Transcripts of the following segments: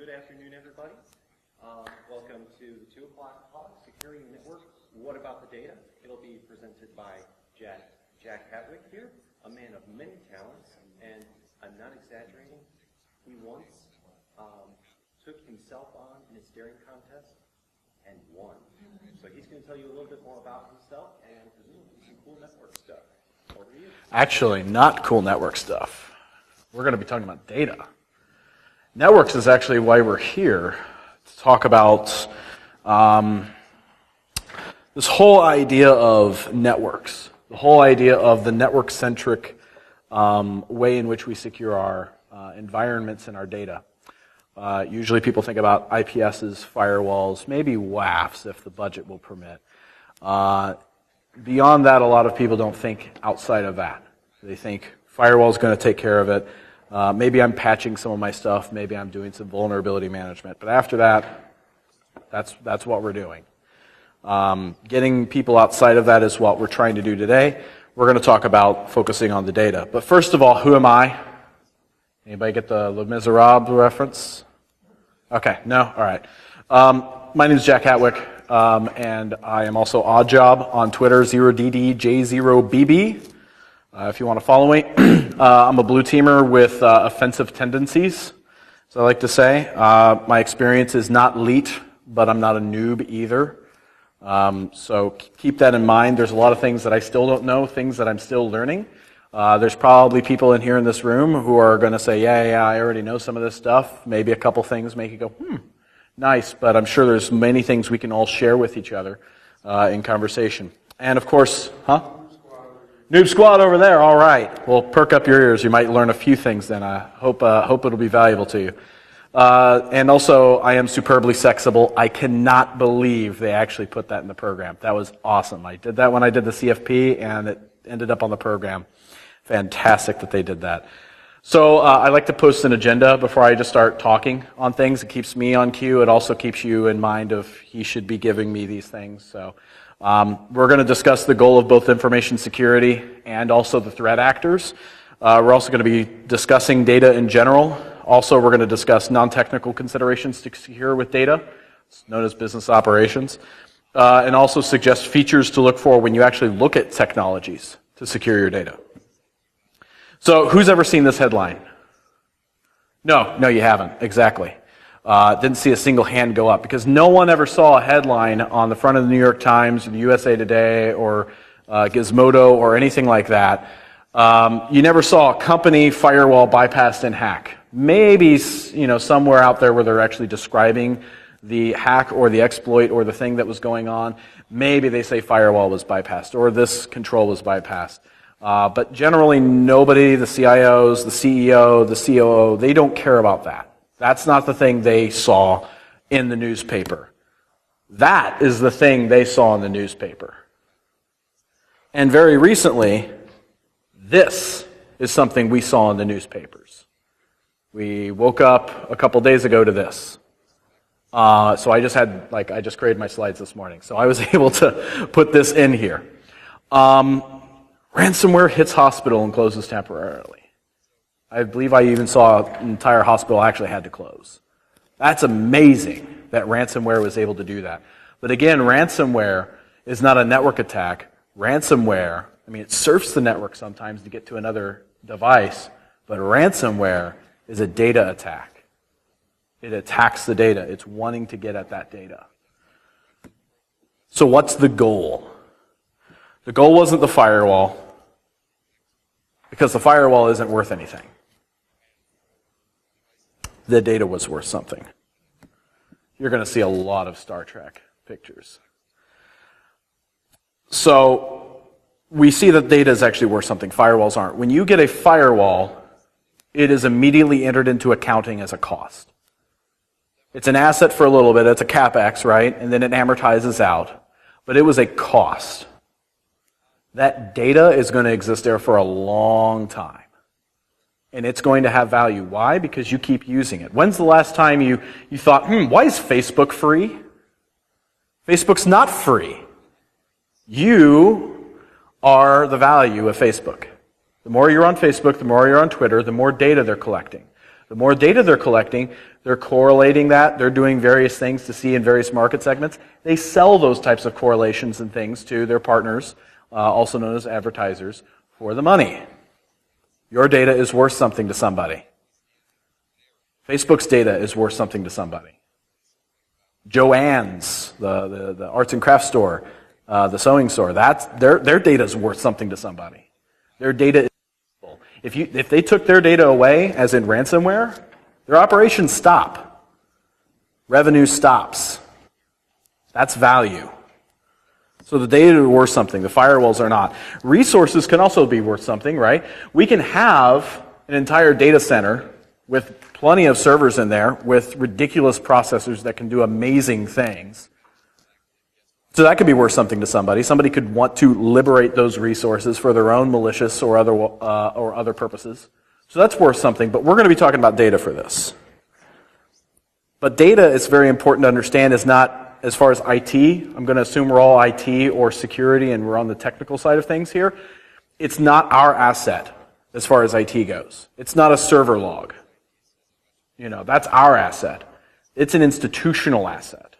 Good afternoon, everybody. Welcome to the 2 o'clock talk, Securing the Network. What about the data? It'll be presented by Jack Hatwick here, a man of many talents, and I'm not exaggerating. He once took himself on in a staring contest and won. So he's going to tell you a little bit more about himself and presumably some cool network stuff. Over to you. Actually, not cool network stuff. We're going to be talking about data. Networks is actually why we're here, to talk about this whole idea of networks, the whole idea of the network-centric way in which we secure our environments and our data. Usually people think about IPSs, firewalls, maybe WAFs if the budget will permit. Beyond that, a lot of people don't think outside of that. They think firewall's going to take care of it. Maybe I'm patching some of my stuff. Maybe I'm doing some vulnerability management. But after that, that's what we're doing. Getting people outside of that is what we're trying to do today. We're going to talk about focusing on the data. But first of all, who am I? Anybody get the Les Miserables reference? Okay, no? All right. My name is Jack Hatwick, and I am also Oddjob on Twitter, 0DDJ0BB. If you want to follow me. I'm a blue teamer with offensive tendencies, as I like to say. My experience is not elite, but I'm not a noob either. So keep that in mind. There's a lot of things that I still don't know, things that I'm still learning. There's probably people in here in this room who are going to say, yeah, I already know some of this stuff. Maybe a couple things make you go, nice. But I'm sure there's many things we can all share with each other in conversation. And of course, Noob Squad over there, all right. Well, perk up your ears. You might learn a few things then. I hope it'll be valuable to you. And also, I am superbly sexable. I cannot believe they actually put that in the program. That was awesome. I did that when I did the CFP, and it ended up on the program. Fantastic that they did that. So I like to post an agenda before I just start talking on things. It keeps me on cue. It also keeps you in mind of he should be giving me these things. So we're going to discuss the goal of both information security and also the threat actors. We're also going to be discussing data in general. Also, we're going to discuss non-technical considerations to secure with data. It's known as business operations. And also suggest features to look for when you actually look at technologies to secure your data. So, who's ever seen this headline? No, you haven't. Exactly. Didn't see a single hand go up because no one ever saw a headline on the front of the New York Times or the USA Today or Gizmodo or anything like that. You never saw a company firewall bypassed and hack. Maybe somewhere out there where they're actually describing the hack or the exploit or the thing that was going on. Maybe they say firewall was bypassed or this control was bypassed. But generally nobody, the CIOs, the CEO, the COO, they don't care about that. That's not the thing they saw in the newspaper. That is the thing they saw in the newspaper. And very recently, this is something we saw in the newspapers. We woke up a couple days ago to this. So I just created my slides this morning. So I was able to put this in here. Ransomware hits hospital and closes temporarily. I believe I even saw an entire hospital actually had to close. That's amazing that ransomware was able to do that. But again, ransomware is not a network attack. Ransomware, it surfs the network sometimes to get to another device, but ransomware is a data attack. It attacks the data. It's wanting to get at that data. So what's the goal? The goal wasn't the firewall, because the firewall isn't worth anything. The data was worth something. You're going to see a lot of Star Trek pictures. So we see that data is actually worth something. Firewalls aren't. When you get a firewall, it is immediately entered into accounting as a cost. It's an asset for a little bit. It's a CapEx, right? And then it amortizes out. But it was a cost. That data is going to exist there for a long time. And it's going to have value. Why? Because you keep using it. When's the last time you thought, why is Facebook free? Facebook's not free. You are the value of Facebook. The more you're on Facebook, the more you're on Twitter, the more data they're collecting. The more data they're collecting, they're correlating that, they're doing various things to see in various market segments. They sell those types of correlations and things to their partners, also known as advertisers, for the money. Your data is worth something to somebody. Facebook's data is worth something to somebody. Joann's, the arts and crafts store, the sewing store, their data is worth something to somebody. Their data is valuable. If they took their data away, as in ransomware, their operations stop. Revenue stops. That's value. So the data is worth something. The firewalls are not. Resources can also be worth something, right? We can have an entire data center with plenty of servers in there with ridiculous processors that can do amazing things. So that could be worth something to somebody. Somebody could want to liberate those resources for their own malicious or other purposes. So that's worth something, but we're going to be talking about data for this. But data, it's very important to understand, is not, as far as IT, I'm going to assume we're all IT or security and we're on the technical side of things here. It's not our asset as far as IT goes. It's not a server log. That's our asset. It's an institutional asset.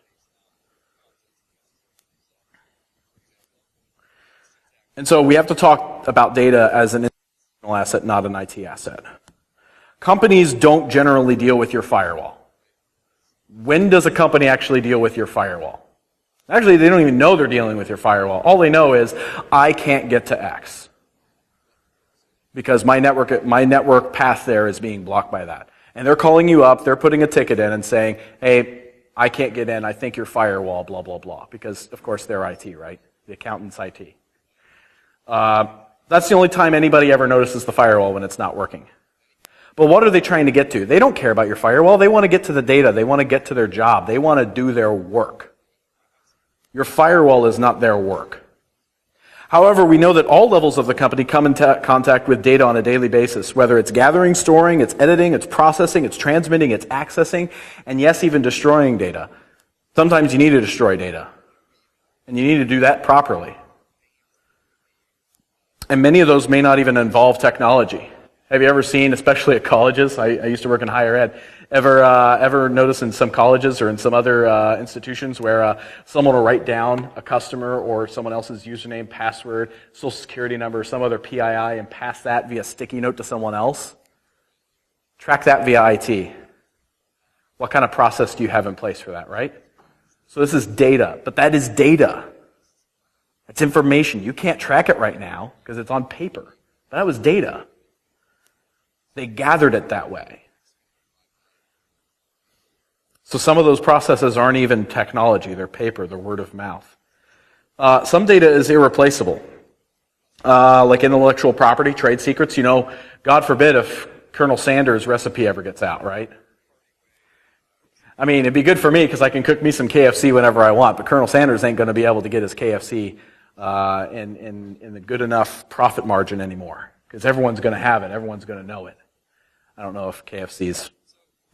And so we have to talk about data as an institutional asset, not an IT asset. Companies don't generally deal with your firewall. When does a company actually deal with your firewall? Actually, they don't even know they're dealing with your firewall. All they know is, I can't get to X because my network path there is being blocked by that. And they're calling you up, they're putting a ticket in and saying, hey, I can't get in, I think your firewall, blah, blah, blah. Because, of course, they're IT, right? The accountant's IT. That's the only time anybody ever notices the firewall, when it's not working. But what are they trying to get to? They don't care about your firewall. They want to get to the data. They want to get to their job. They want to do their work. Your firewall is not their work. However, we know that all levels of the company come into contact with data on a daily basis, whether it's gathering, storing, it's editing, it's processing, it's transmitting, it's accessing, and yes, even destroying data. Sometimes you need to destroy data, and you need to do that properly. And many of those may not even involve technology. Have you ever seen, especially at colleges, I used to work in higher ed, ever notice in some colleges or in some other institutions where someone will write down a customer or someone else's username, password, social security number, some other PII, and pass that via sticky note to someone else? Track that via IT. What kind of process do you have in place for that, right? So this is data, but that is data. It's information. You can't track it right now because it's on paper. But that was data. They gathered it that way. So some of those processes aren't even technology. They're paper, they're word of mouth. Some data is irreplaceable. Like intellectual property, trade secrets. God forbid if Colonel Sanders' recipe ever gets out, right? I mean, it'd be good for me because I can cook me some KFC whenever I want, but Colonel Sanders ain't going to be able to get his KFC in the good enough profit margin anymore because everyone's going to have it. Everyone's going to know it. I don't know if KFC's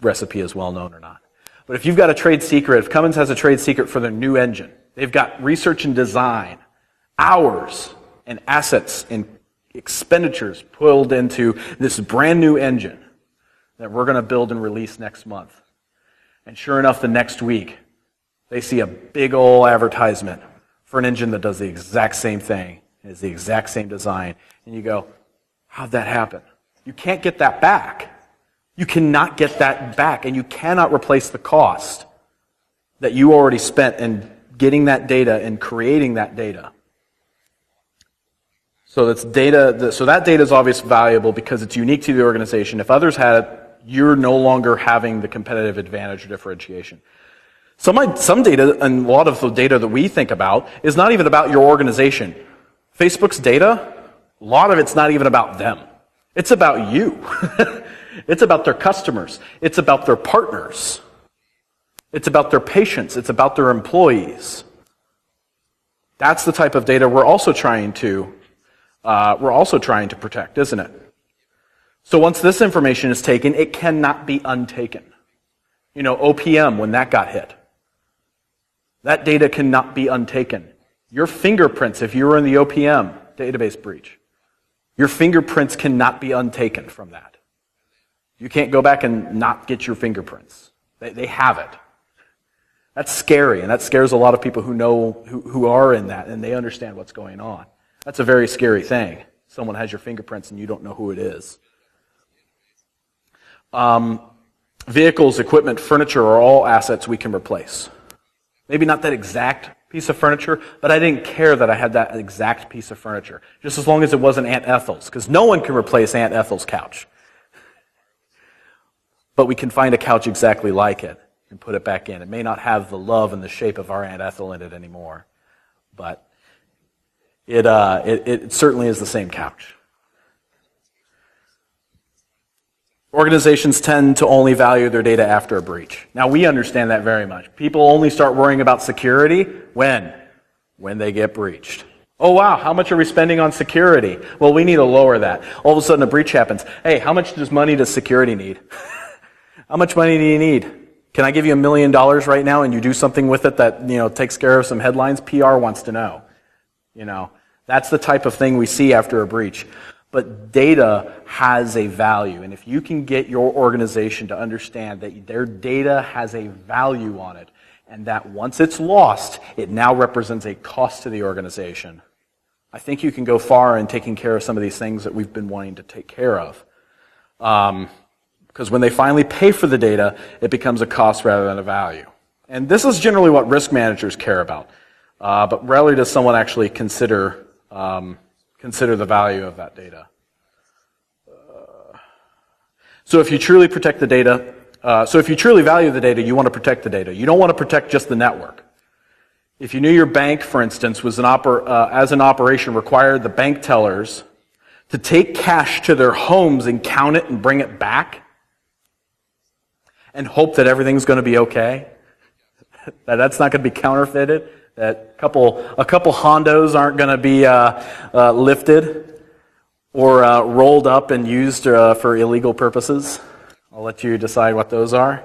recipe is well known or not. But if you've got a trade secret, if Cummins has a trade secret for their new engine, they've got research and design, hours and assets and expenditures pulled into this brand new engine that we're going to build and release next month. And sure enough, the next week, they see a big old advertisement for an engine that does the exact same thing, has the exact same design. And you go, how'd that happen? You can't get that back. You cannot get that back, and you cannot replace the cost that you already spent in getting that data and creating that data. So that's data. So that data is obviously valuable because it's unique to the organization. If others had it, you're no longer having the competitive advantage or differentiation. Some data, and a lot of the data that we think about, is not even about your organization. Facebook's data, a lot of it's not even about them. It's about you. It's about their customers. It's about their partners. It's about their patients. It's about their employees. That's the type of data we're also trying to protect, isn't it? So once this information is taken, it cannot be untaken. OPM, when that got hit, that data cannot be untaken. Your fingerprints, if you were in the OPM database breach, your fingerprints cannot be untaken from that. You can't go back and not get your fingerprints. They have it. That's scary, and that scares a lot of people who are in that, and they understand what's going on. That's a very scary thing. Someone has your fingerprints and you don't know who it is. Vehicles, equipment, furniture are all assets we can replace. Maybe not that exact piece of furniture, but I didn't care that I had that exact piece of furniture, just as long as it wasn't Aunt Ethel's, because no one can replace Aunt Ethel's couch. But we can find a couch exactly like it and put it back in. It may not have the love and the shape of our Aunt Ethel in it anymore, but it certainly is the same couch. Organizations tend to only value their data after a breach. Now, we understand that very much. People only start worrying about security when they get breached. Oh, wow, how much are we spending on security? Well, we need to lower that. All of a sudden, a breach happens. Hey, how much money does security need? How much money do you need? Can I give you $1 million right now and you do something with it that, takes care of some headlines? PR wants to know. That's the type of thing we see after a breach. But data has a value, and if you can get your organization to understand that their data has a value on it, and that once it's lost, it now represents a cost to the organization, I think you can go far in taking care of some of these things that we've been wanting to take care of. Because when they finally pay for the data, it becomes a cost rather than a value. And this is generally what risk managers care about. But rarely does someone actually consider the value of that data. So if you truly protect the data, if you truly value the data, you want to protect the data. You don't want to protect just the network. If you knew your bank, for instance, was as an operation required the bank tellers to take cash to their homes and count it and bring it back and hope that everything's going to be okay, that that's not going to be counterfeited, that a couple Hondos aren't going to be lifted or rolled up and used for illegal purposes. I'll let you decide what those are.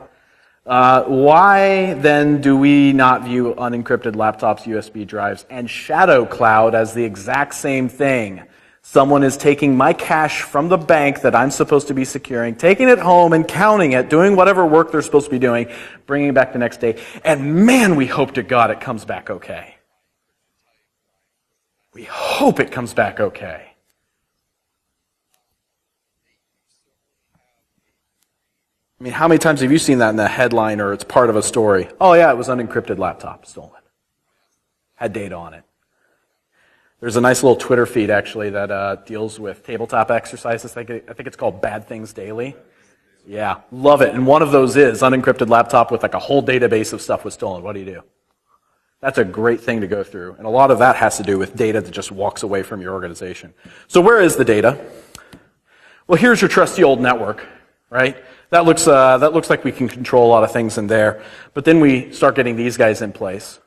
Why then do we not view unencrypted laptops, USB drives, and shadow cloud as the exact same thing? Someone is taking my cash from the bank that I'm supposed to be securing, taking it home and counting it, doing whatever work they're supposed to be doing, bringing it back the next day, and man, we hope to God it comes back okay. We hope it comes back okay. I mean, how many times have you seen that in the headline or it's part of a story? Oh yeah, it was unencrypted laptop stolen. Had data on it. There's a nice little Twitter feed, actually, that deals with tabletop exercises. I think it's called Bad Things Daily. Yeah, love it. And one of those is unencrypted laptop with like a whole database of stuff was stolen. What do you do? That's a great thing to go through. And a lot of that has to do with data that just walks away from your organization. So where is the data? Well, here's your trusty old network, right? That looks like we can control a lot of things in there. But then we start getting these guys in place.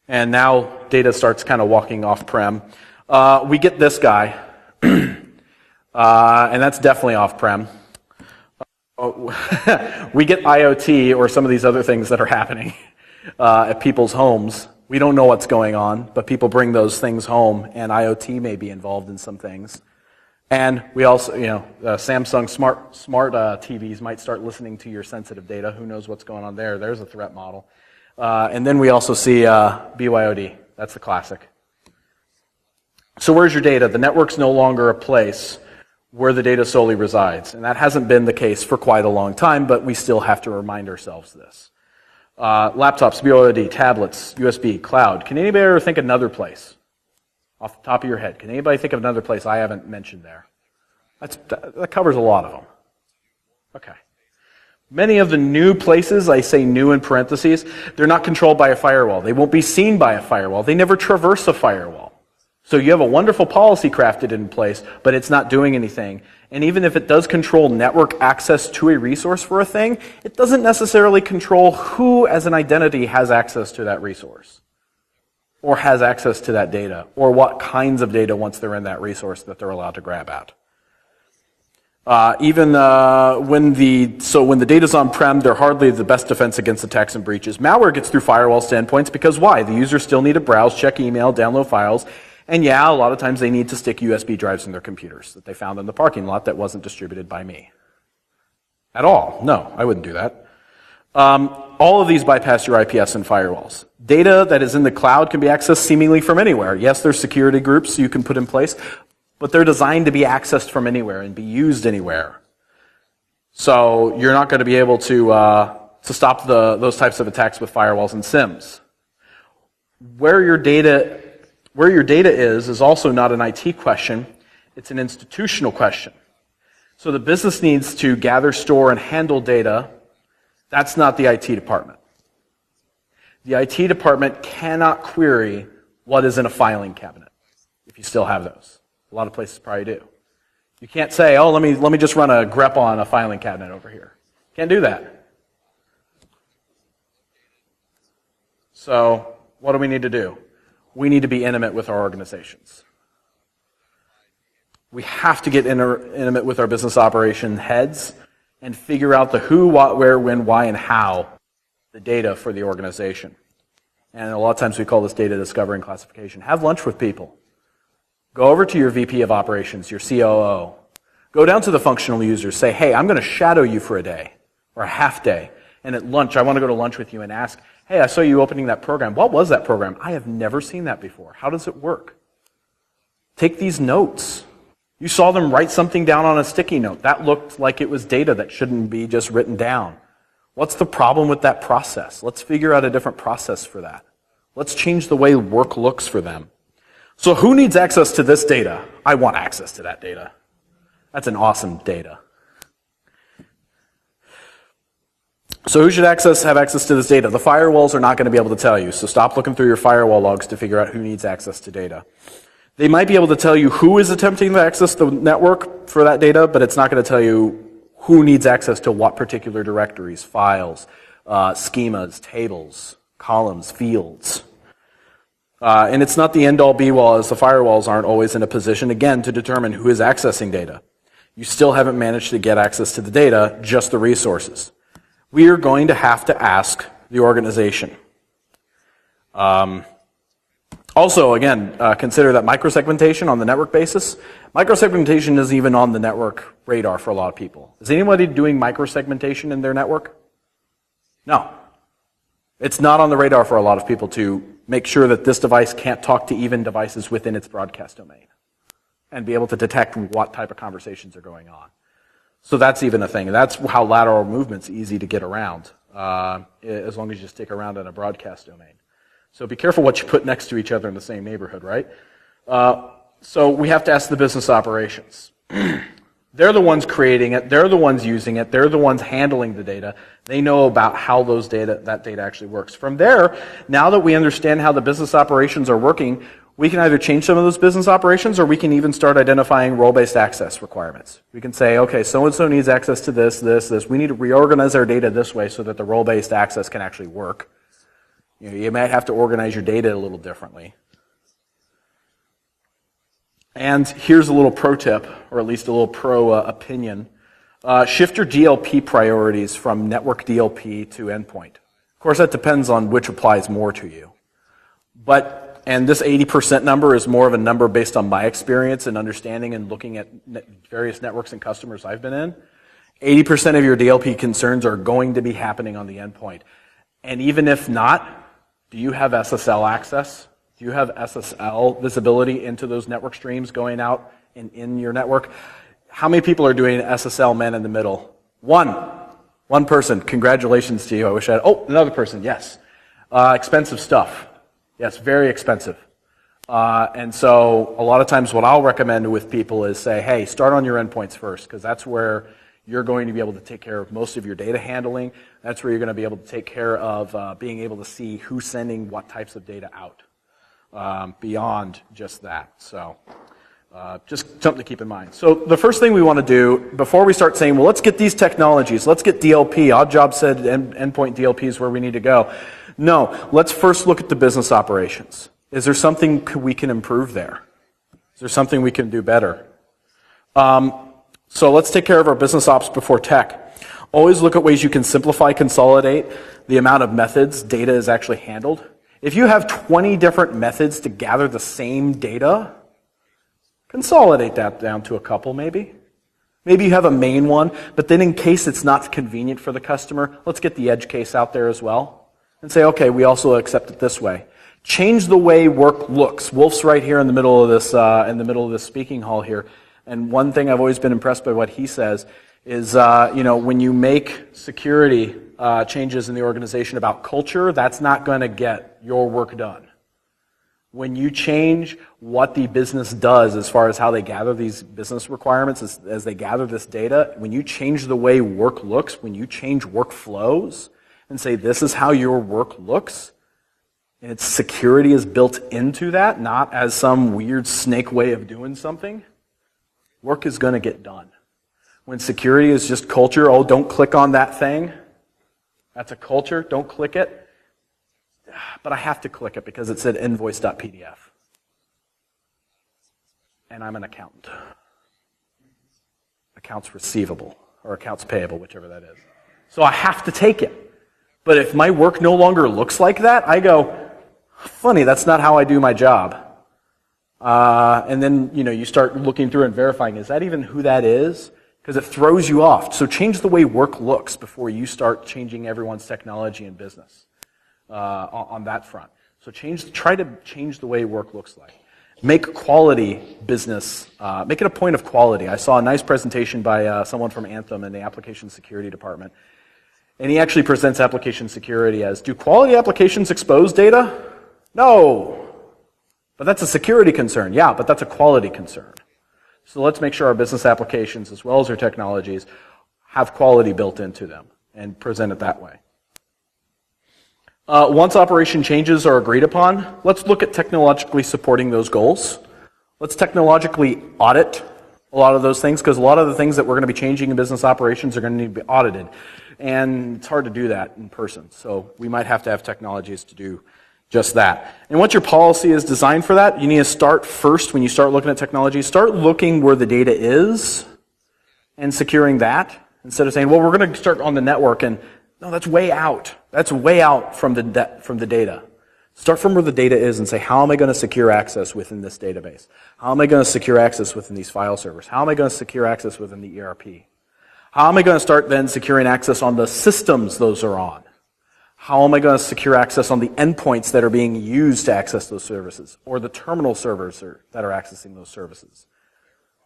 And now data starts kind of walking off-prem. We get this guy, and that's definitely off-prem. We get IoT or some of these other things that are happening at people's homes. We don't know what's going on, but people bring those things home, and IoT may be involved in some things. And we also, Samsung smart TVs might start listening to your sensitive data. Who knows what's going on there? There's a threat model. And then we also see BYOD. That's the classic. So where's your data? The network's no longer a place where the data solely resides. And that hasn't been the case for quite a long time, but we still have to remind ourselves this. Laptops, BYOD, tablets, USB, cloud. Can anybody ever think of another place? Off the top of your head. Can anybody think of another place I haven't mentioned there? That covers a lot of them. Okay. Many of the new places, I say new in parentheses, they're not controlled by a firewall. They won't be seen by a firewall. They never traverse a firewall. So you have a wonderful policy crafted in place, but it's not doing anything. And even if it does control network access to a resource for a thing, it doesn't necessarily control who as an identity has access to that resource, or has access to that data, or what kinds of data once they're in that resource that they're allowed to grab at. When the data's on-prem, they're hardly the best defense against attacks and breaches. Malware gets through firewalls to endpoints because why? The users still need to browse, check email, download files, and yeah, a lot of times they need to stick USB drives in their computers that they found in the parking lot that wasn't distributed by me. at all. No, I wouldn't do that. All of these bypass your IPS and firewalls. Data that is in the cloud can be accessed seemingly from anywhere. Yes, there's security groups you can put in place, but they're designed to be accessed from anywhere and be used anywhere. So you're not going to be able to stop those types of attacks with firewalls and SIEMs. Where your data is also not an IT question, it's an institutional question. So the business needs to gather, store, and handle data. That's not the IT department. The IT department cannot query what is in a filing cabinet, if you still have those. A lot of places probably do. You can't say, oh, let me just run a grep on a filing cabinet over here. Can't do that. So what do we need to do? We need to be intimate with our organizations. We have to get intimate with our business operation heads and figure out the who, what, where, when, why, and how, the data for the organization. And a lot of times we call this data discovery and classification. Have lunch with people. Go over to your VP of operations, your COO. Go down to the functional users. Say, hey, I'm going to shadow you for a day or a half day. And at lunch, I want to go to lunch with you and ask, hey, I saw you opening that program. What was that program? I have never seen that before. How does it work? Take these notes. You saw them write something down on a sticky note. That looked like it was data that shouldn't be just written down. What's the problem with that process? Let's figure out a different process for that. Let's change the way work looks for them. So who needs access to this data? I want access to that data. That's an awesome data. So who should have access to this data? The firewalls are not going to be able to tell you, so stop looking through your firewall logs to figure out who needs access to data. They might be able to tell you who is attempting to access the network for that data, but it's not going to tell you who needs access to what particular directories, files, schemas, tables, columns, fields. And it's not the end-all be-all, as the firewalls aren't always in a position, again, to determine who is accessing data. You still haven't managed to get access to the data, just the resources. We are going to have to ask the organization. Also, again, consider that microsegmentation on the network basis. Microsegmentation isn't even on the network radar for a lot of people. Is anybody doing microsegmentation in their network? No. It's not on the radar for a lot of people to make sure that this device can't talk to even devices within its broadcast domain and be able to detect what type of conversations are going on. So that's even a thing. That's how lateral movement's easy to get around, as long as you stick around in a broadcast domain. So be careful what you put next to each other in the same neighborhood, right? So we have to ask the business operations. They're the ones creating it. They're the ones using it. They're the ones handling the data. They know about how that data actually works. From there, now that we understand how the business operations are working, we can either change some of those business operations or we can even start identifying role-based access requirements. We can say, okay, so-and-so needs access to this. We need to reorganize our data this way so that the role-based access can actually work. You might have to organize your data a little differently. And here's a little pro tip, or at least a little pro opinion. Shift your DLP priorities from network DLP to endpoint. Of course, that depends on which applies more to you. And this 80% number is more of a number based on my experience and understanding and looking at various networks and customers I've been in. 80% of your DLP concerns are going to be happening on the endpoint. And even if not, do you have SSL access? Do you have SSL visibility into those network streams going out in your network? How many people are doing SSL man in the middle? One person. Congratulations to you. I wish I had. Oh, another person. Yes. Expensive stuff. Yes, very expensive. And so a lot of times what I'll recommend with people is say, hey, start on your endpoints first, because that's where you're going to be able to take care of most of your data handling. That's where you're going to be able to take care of being able to see who's sending what types of data out beyond just that. So just something to keep in mind. So the first thing we want to do before we start saying, well, let's get these technologies, let's get DLP. Odd Job said endpoint DLP is where we need to go. No, let's first look at the business operations. Is there something we can improve there? Is there something we can do better? So let's take care of our business ops before tech. Always look at ways you can simplify, consolidate the amount of methods data is actually handled. If you have 20 different methods to gather the same data, consolidate that down to a couple maybe. Maybe you have a main one, but then in case it's not convenient for the customer, let's get the edge case out there as well and say, okay, we also accept it this way. Change the way work looks. Wolf's right here in the middle of this speaking hall here. And one thing I've always been impressed by what he says is, when you make security changes in the organization about culture, that's not going to get your work done. When you change what the business does as far as how they gather these business requirements, as they gather this data, when you change the way work looks, when you change workflows and say this is how your work looks, and its security is built into that, not as some weird snake way of doing something, work is going to get done. When security is just culture, oh, don't click on that thing. That's a culture, don't click it. But I have to click it because it said invoice.pdf. And I'm an accountant. Accounts receivable or accounts payable, whichever that is. So I have to take it. But if my work no longer looks like that, I go, funny, that's not how I do my job. And then, you start looking through and verifying, is that even who that is? Because it throws you off. So change the way work looks before you start changing everyone's technology and business on that front. So try to change the way work looks like. Make quality business, make it a point of quality. I saw a nice presentation by someone from Anthem in the application security department. And he actually presents application security as, do quality applications expose data? No. But that's a security concern. Yeah, but that's a quality concern. So let's make sure our business applications, as well as our technologies, have quality built into them and present it that way. Once operation changes are agreed upon, let's look at technologically supporting those goals. Let's technologically audit a lot of those things, because a lot of the things that we're going to be changing in business operations are going to need to be audited. And it's hard to do that in person. So we might have to have technologies to do just that. And once your policy is designed for that, you need to start first, when you start looking at technology, start looking where the data is and securing that, instead of saying, well, we're going to start on the network, and no, that's way out. That's way out from the data. Start from where the data is and say, how am I going to secure access within this database? How am I going to secure access within these file servers? How am I going to secure access within the ERP? How am I going to start then securing access on the systems those are on? How am I going to secure access on the endpoints that are being used to access those services, or the terminal servers that are accessing those services?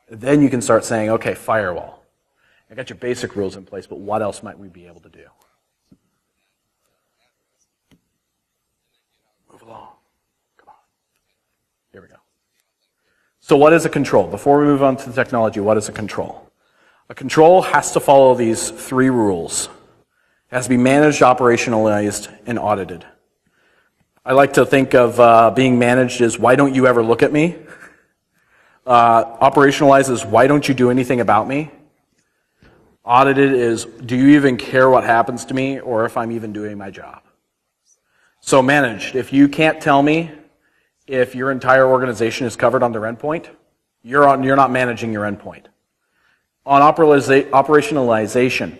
Then you can start saying, okay, firewall. I got your basic rules in place, but what else might we be able to do? Move along. Come on. Here we go. So what is a control? Before we move on to the technology, what is a control? A control has to follow these 3 rules. It has to be managed, operationalized, and audited. I like to think of being managed as, why don't you ever look at me? Operationalized is, why don't you do anything about me? Audited is, do you even care what happens to me, or if I'm even doing my job? So managed, if you can't tell me if your entire organization is covered on their endpoint, you're not managing your endpoint. On operationalization,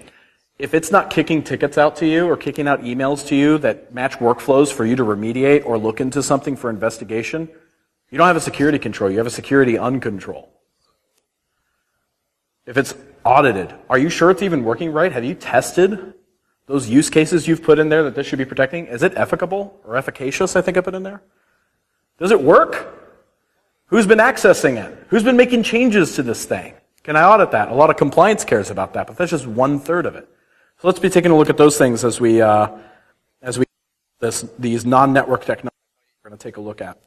if it's not kicking tickets out to you or kicking out emails to you that match workflows for you to remediate or look into something for investigation, you don't have a security control, you have a security uncontrol. If it's audited, are you sure it's even working right? Have you tested those use cases you've put in there that this should be protecting? Is it efficable or efficacious, I think I put in there? Does it work? Who's been accessing it? Who's been making changes to this thing? Can I audit that? A lot of compliance cares about that, but that's just 1/3 of it. So let's be taking a look at those things as we these non-network technologies we're going to take a look at.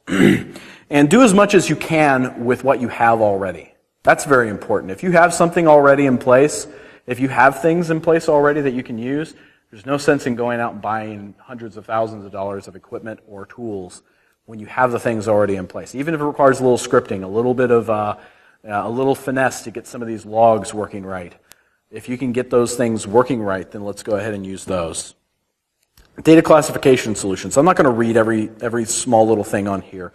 And do as much as you can with what you have already. That's very important. If you have something already in place, if you have things in place already that you can use, there's no sense in going out and buying hundreds of thousands of dollars of equipment or tools when you have the things already in place. Even if it requires a little scripting, a little bit of a little finesse to get some of these logs working right. If you can get those things working right, then let's go ahead and use those. Data classification solutions. I'm not going to read every small little thing on here,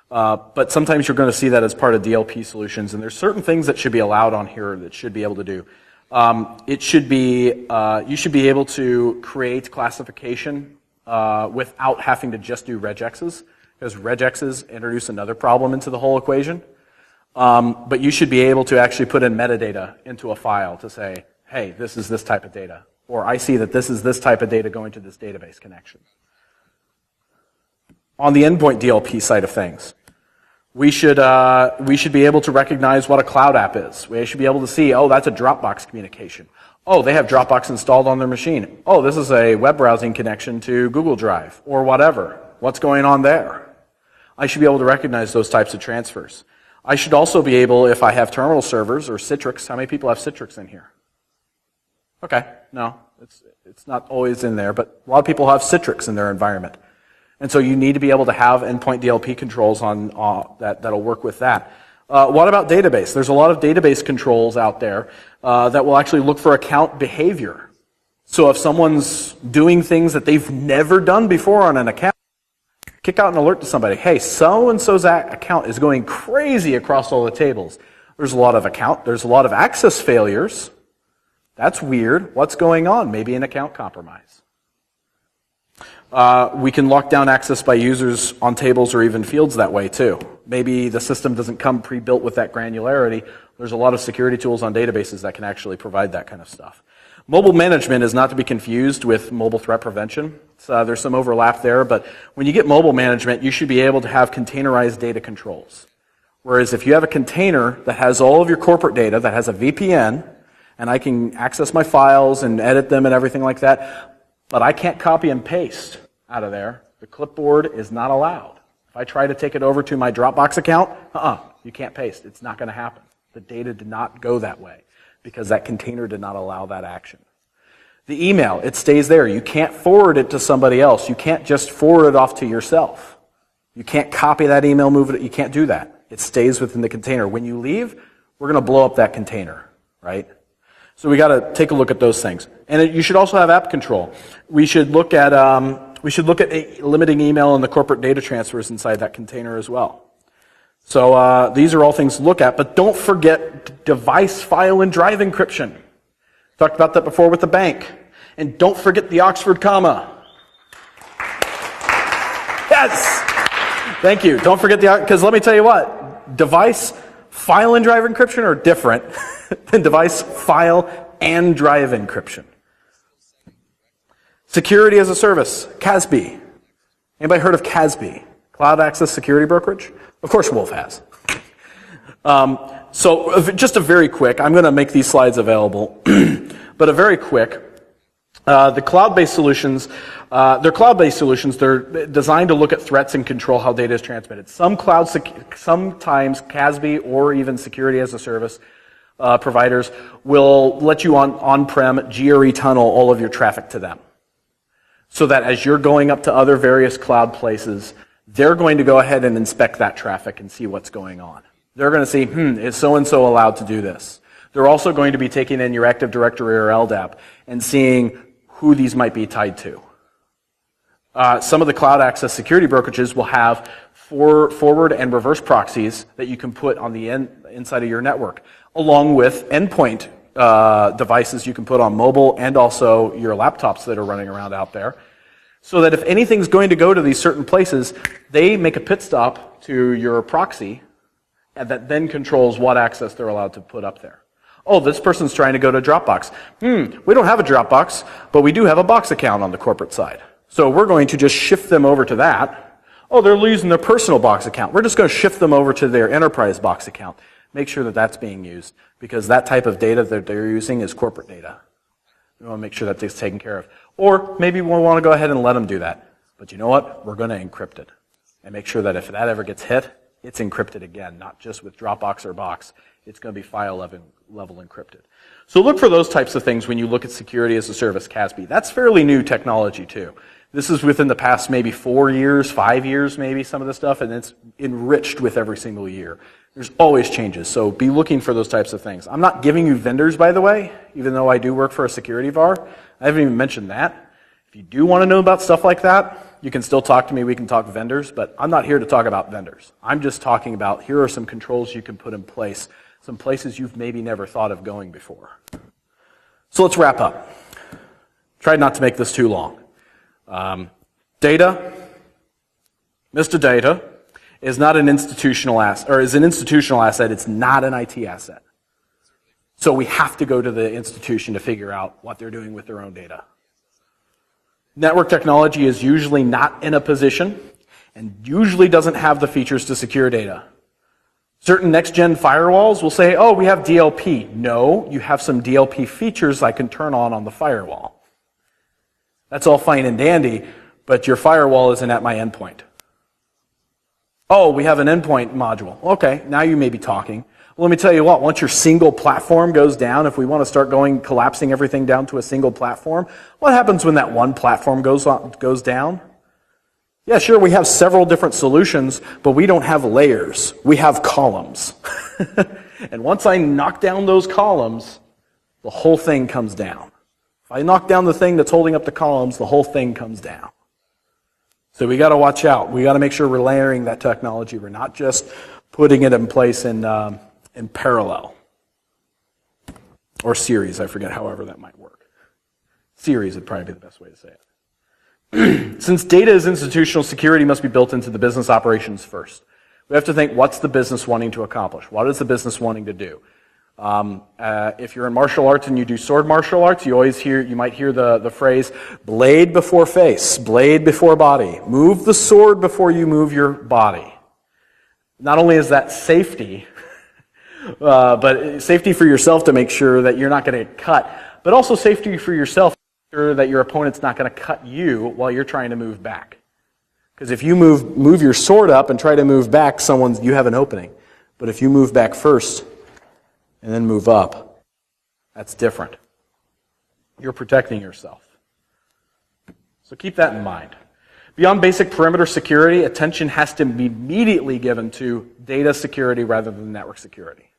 but sometimes you're going to see that as part of DLP solutions, and there's certain things that should be allowed on here that should be able to do. You should be able to create classification without having to just do regexes, because regexes introduce another problem into the whole equation. But you should be able to actually put in metadata into a file to say, hey, this is this type of data. Or I see that this is this type of data going to this database connection. On the endpoint DLP side of things, we should be able to recognize what a cloud app is. We should be able to see, oh, that's a Dropbox communication. Oh, they have Dropbox installed on their machine. Oh, this is a web browsing connection to Google Drive, or whatever. What's going on there? I should be able to recognize those types of transfers. I should also be able, if I have terminal servers or Citrix, how many people have Citrix in here? Okay, no, it's not always in there, but a lot of people have Citrix in their environment. And so you need to be able to have endpoint DLP controls on that'll work with that. What about database? There's a lot of database controls out there that will actually look for account behavior. So if someone's doing things that they've never done before on an account, kick out an alert to somebody. Hey, so-and-so's account is going crazy across all the tables. There's a lot of access failures. That's weird. What's going on? Maybe an account compromise. We can lock down access by users on tables or even fields that way too. Maybe the system doesn't come pre-built with that granularity. There's a lot of security tools on databases that can actually provide that kind of stuff. Mobile management is not to be confused with mobile threat prevention. So there's some overlap there, but when you get mobile management, you should be able to have containerized data controls. Whereas if you have a container that has all of your corporate data, that has a VPN, and I can access my files and edit them and everything like that, but I can't copy and paste out of there. The clipboard is not allowed. If I try to take it over to my Dropbox account, you can't paste. It's not going to happen. The data did not go that way because that container did not allow that action. The email, it stays there. You can't forward it to somebody else. You can't just forward it off to yourself. You can't copy that email, move it. You can't do that. It stays within the container. When you leave, we're going to blow up that container, right? So we got to take a look at those things. And you should also have app control. We should look at limiting email and the corporate data transfers inside that container as well. So these are all things to look at, but don't forget device, file, and drive encryption. Talked about that before with the bank. And don't forget the Oxford comma. Yes! Thank you. Don't forget because let me tell you what, device, file, and drive encryption are different than device, file, and drive encryption. Security as a service, CASB. Anybody heard of CASB? Cloud Access Security Brokerage? Of course Wolf has. So just a very quick, I'm going to make these slides available, but a very quick, the cloud-based solutions, they're cloud-based solutions. They're designed to look at threats and control how data is transmitted. Sometimes CASB or even security as a service providers will let you on-prem GRE tunnel all of your traffic to them. So that as you're going up to other various cloud places, they're going to go ahead and inspect that traffic and see what's going on. They're going to see, is so-and-so allowed to do this? They're also going to be taking in your Active Directory or LDAP and seeing who these might be tied to. Some of the cloud access security brokerages will have forward and reverse proxies that you can put on the inside of your network, along with endpoint devices you can put on mobile and also your laptops that are running around out there, so that if anything's going to go to these certain places, they make a pit stop to your proxy, and that then controls what access they're allowed to put up there. Oh, this person's trying to go to Dropbox. We don't have a Dropbox, but we do have a Box account on the corporate side. So we're going to just shift them over to that. Oh, they're using their personal Box account. We're just going to shift them over to their enterprise Box account. Make sure that that's being used, because that type of data that they're using is corporate data. We want to make sure that it's taken care of. Or maybe we want to go ahead and let them do that. But you know what? We're going to encrypt it. And make sure that if that ever gets hit, it's encrypted again, not just with Dropbox or Box. It's going to be file level encrypted. So look for those types of things when you look at security as a service, CASB. That's fairly new technology too. This is within the past maybe 4 years, 5 years maybe, some of the stuff, and it's enriched with every single year. There's always changes, so be looking for those types of things. I'm not giving you vendors, by the way, even though I do work for a security VAR. I haven't even mentioned that. If you do want to know about stuff like that, you can still talk to me. We can talk vendors, but I'm not here to talk about vendors. I'm just talking about here are some controls you can put in place, some places you've maybe never thought of going before. So let's wrap up. Tried not to make this too long. Data, Mr. Data, is not an institutional asset, or is an institutional asset, it's not an IT asset. So we have to go to the institution to figure out what they're doing with their own data. Network technology is usually not in a position and usually doesn't have the features to secure data. Certain next-gen firewalls will say, oh, we have DLP. No, you have some DLP features I can turn on the firewall. That's all fine and dandy, but your firewall isn't at my endpoint. Oh, we have an endpoint module. Okay, now you may be talking. Well, let me tell you what, once your single platform goes down, if we want to start collapsing everything down to a single platform, what happens when that one platform goes down? Yeah, sure, we have several different solutions, but we don't have layers. We have columns. And once I knock down those columns, the whole thing comes down. If I knock down the thing that's holding up the columns, the whole thing comes down. So we got to watch out. We got to make sure we're layering that technology. We're not just putting it in place in parallel. Or series, I forget however that might work. Series would probably be the best way to say it. Since data is institutional, security must be built into the business operations first. We have to think, what's the business wanting to accomplish? What is the business wanting to do? If you're in martial arts and you do sword martial arts, you might hear the phrase, blade before face, blade before body. Move the sword before you move your body. Not only is that safety, but safety for yourself to make sure that you're not going to get cut, but also safety for yourself to make sure that your opponent's not going to cut you while you're trying to move back. Because if you move your sword up and try to move back, you have an opening. But if you move back first and then move up, that's different. You're protecting yourself. So keep that in mind. Beyond basic perimeter security, attention has to be immediately given to data security rather than network security.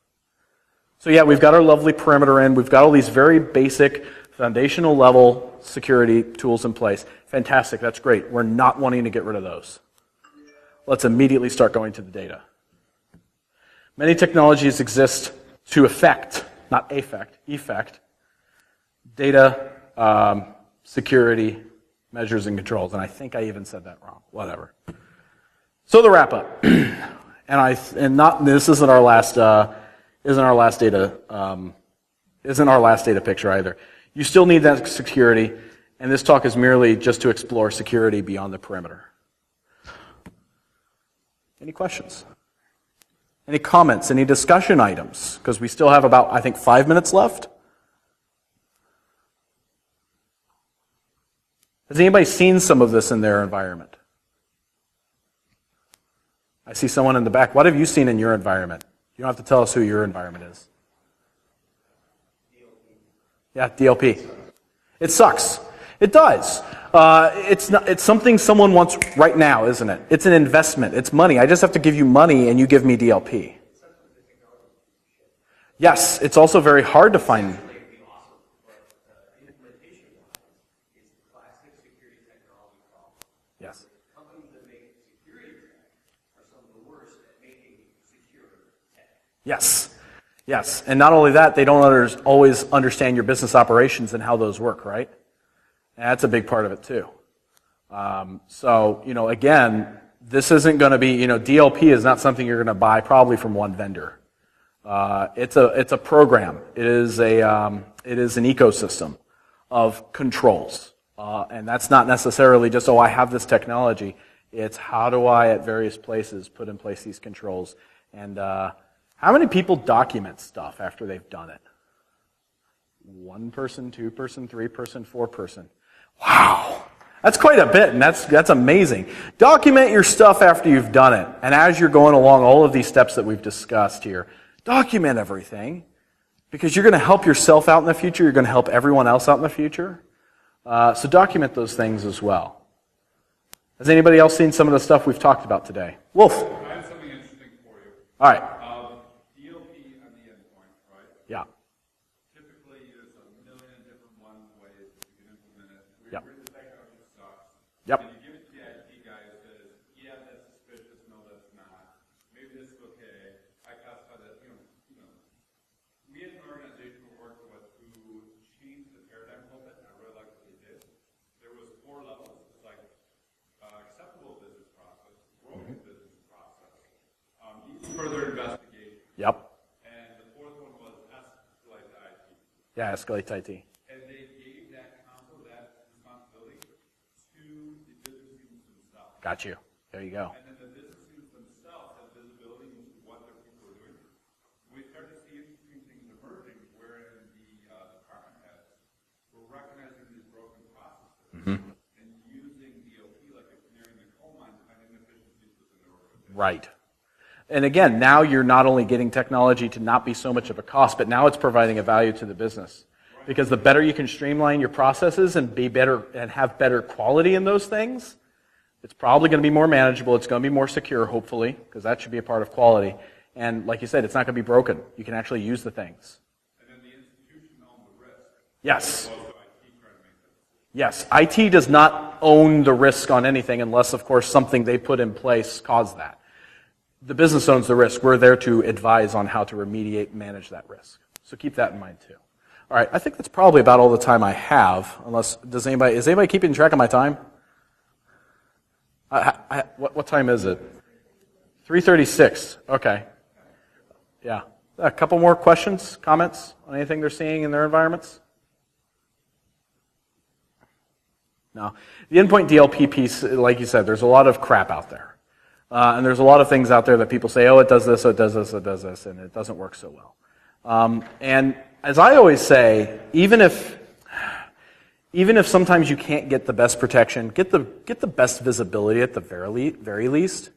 So yeah, we've got our lovely perimeter in. We've got all these very basic, foundational level security tools in place. Fantastic, that's great. We're not wanting to get rid of those. Let's immediately start going to the data. Many technologies exist to effect data security measures and controls. And I think I even said that wrong. Whatever. So the wrap up, this isn't our last data picture either. You still need that security, and this talk is merely just to explore security beyond the perimeter. Any questions? Any comments? Any discussion items? Because we still have about, I think, 5 minutes left. Has anybody seen some of this in their environment? I see someone in the back. What have you seen in your environment? You don't have to tell us who your environment is. Yeah, DLP. It sucks. It does. It's something someone wants right now, isn't it? It's an investment. It's money. I just have to give you money and you give me DLP. Yes, it's also very hard to find. Yes. Yes. Yes. And not only that, they don't always understand your business operations and how those work, right? And that's a big part of it too. So, again, this isn't going to be, DLP is not something you're going to buy probably from one vendor. It's a program. It is an ecosystem of controls. And that's not necessarily just, I have this technology. It's how do I, at various places, put in place these controls. And how many people document stuff after they've done it? 1 person, 2 person, 3 person, 4 person. Wow. That's quite a bit, and that's amazing. Document your stuff after you've done it. And as you're going along all of these steps that we've discussed here, document everything. Because you're going to help yourself out in the future. You're going to help everyone else out in the future. So document those things as well. Has anybody else seen some of the stuff we've talked about today? Wolf. I have something interesting for you. All right. DLP on the endpoint, right? Yeah. Typically, there's a million different ways that you can implement it. Yep. The technology sucks. Yep. And you give it to the IT guy who says, yeah, that's suspicious, no, that's not. Maybe this is okay. I classify that, we as an organization who worked with who changed the paradigm a little bit, and I really like what they did. There was 4 levels. It's like acceptable business process, broken business process, Yeah, escalate to IT. And they gave that console, that responsibility to the business units themselves. Got you. There you go. And then the business units themselves have visibility into what their people are doing. We start to see interesting things emerging wherein the department heads were recognizing these broken processes and using DLP like a canary in the coal mine to find inefficiencies within their organization. Right. And again, now you're not only getting technology to not be so much of a cost, but now it's providing a value to the business. Because the better you can streamline your processes and be better and have better quality in those things, it's probably going to be more manageable. It's going to be more secure, hopefully, because that should be a part of quality. And like you said, it's not going to be broken. You can actually use the things. And then the institution owns the risk. Yes. Also, IT trying to make that decision. Yes. IT does not own the risk on anything unless, of course, something they put in place caused that. The business owns the risk. We're there to advise on how to remediate and manage that risk. So keep that in mind too. All right, I think that's probably about all the time I have. Unless is anybody keeping track of my time? What time is it? 3:36. Okay. Yeah. A couple more questions, comments on anything they're seeing in their environments? No. The endpoint DLP piece, like you said, there's a lot of crap out there. And there's a lot of things out there that people say, oh, it does this, oh, it does this, it does this, and it doesn't work so well. And as I always say, even if sometimes you can't get the best protection, get the best visibility at the very least.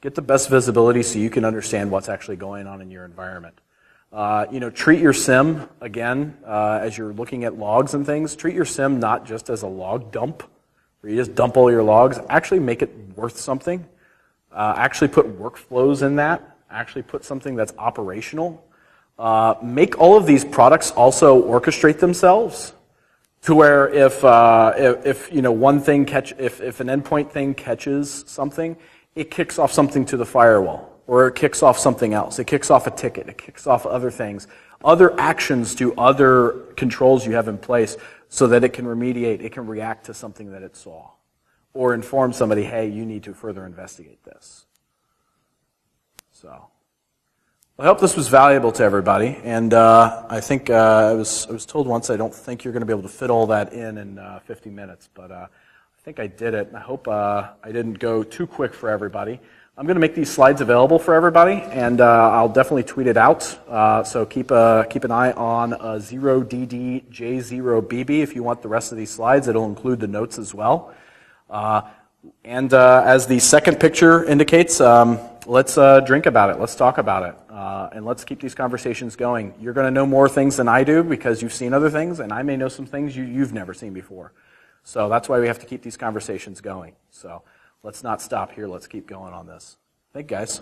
Get the best visibility so you can understand what's actually going on in your environment. Treat your SIM, again, as you're looking at logs and things, treat your SIM not just as a log dump, where you just dump all your logs. Actually make it worth something. Actually put workflows in that. Actually put something that's operational. Make all of these products also orchestrate themselves to where if one thing if an endpoint thing catches something, it kicks off something to the firewall, or it kicks off something else. It kicks off a ticket. It kicks off other things, other actions to other controls you have in place, so that it can remediate. It can react to something that it saw. Or inform somebody, hey, you need to further investigate this. So, I hope this was valuable to everybody. And I think I was told once I don't think you're going to be able to fit all that in 50 minutes. But I think I did it. I hope I didn't go too quick for everybody. I'm going to make these slides available for everybody, and I'll definitely tweet it out. So keep an eye on 0DDJ0BB if you want the rest of these slides. It'll include the notes as well. And as the second picture indicates, let's drink about it. Let's talk about it. And let's keep these conversations going. You're going to know more things than I do because you've seen other things, and I may know some things you've never seen before. So that's why we have to keep these conversations going. So let's not stop here. Let's keep going on this. Thank you, guys.